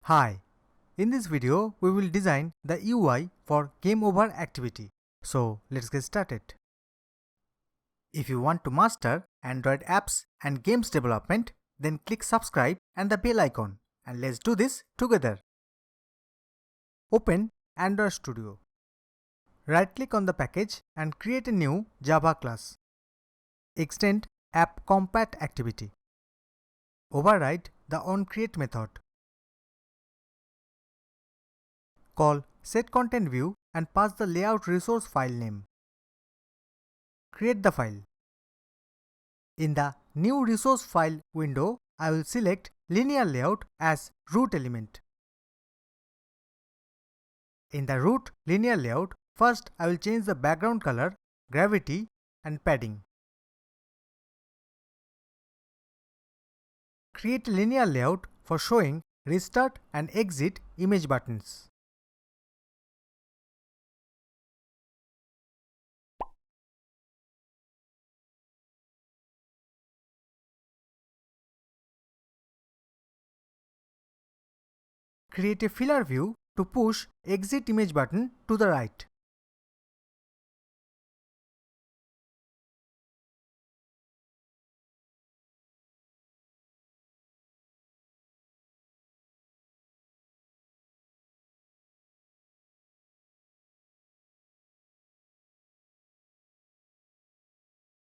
Hi, in this video we will design the UI for GameOver Activity. So let's get started. If you want to master Android apps and games development, then click subscribe and the bell icon, and let's do this together. Open Android Studio. Right click on the package and create a new Java class. Extend app_compat_activity. Override the onCreate method. Call setContentView and pass the layout resource file name. Create the file. In the new resource file window, I will select linear layout as root element. In the root linear layout, first I will change the background color, gravity and padding. Create a linear layout for showing restart and exit image buttons. Create a filler view to push exit image button to the right.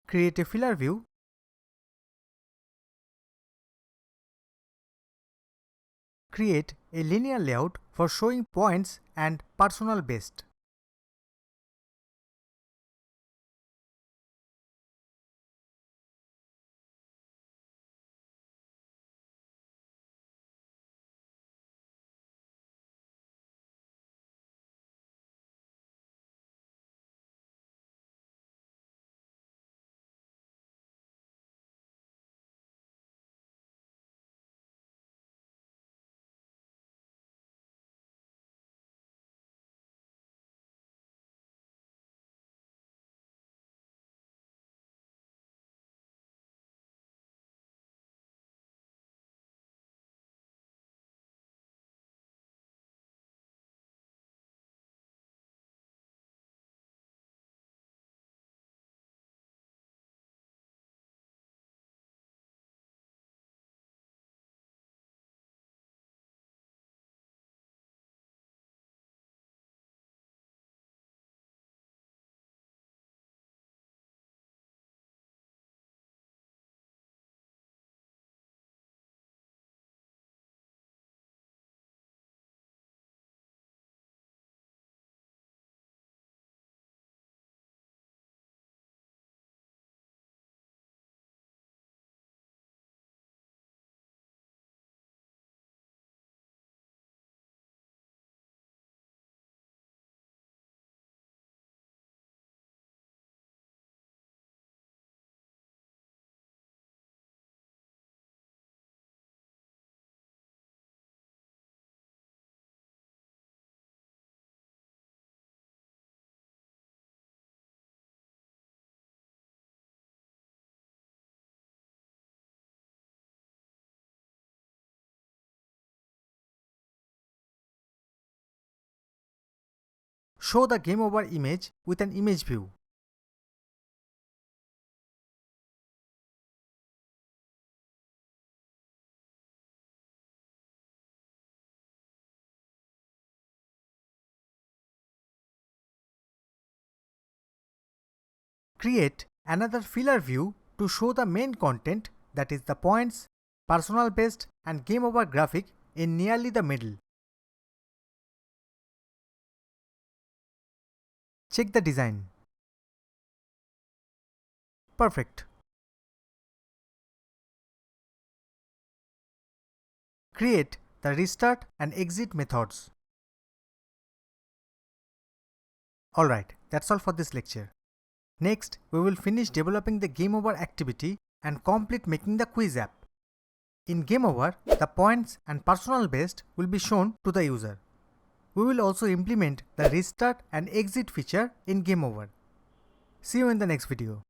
Create a filler view. Create a linear layout for showing points and personal best. Show the GameOver image with an image view. Create another filler view to show the main content, that is the points, personal best and GameOver graphic in nearly the middle. Check the design. Perfect. Create the restart and exit methods. Alright, that's all for this lecture. Next, we will finish developing the GameOver activity and complete making the quiz app. In GameOver, the points and personal best will be shown to the user. We will also implement the restart and exit feature in GameOver. See you in the next video.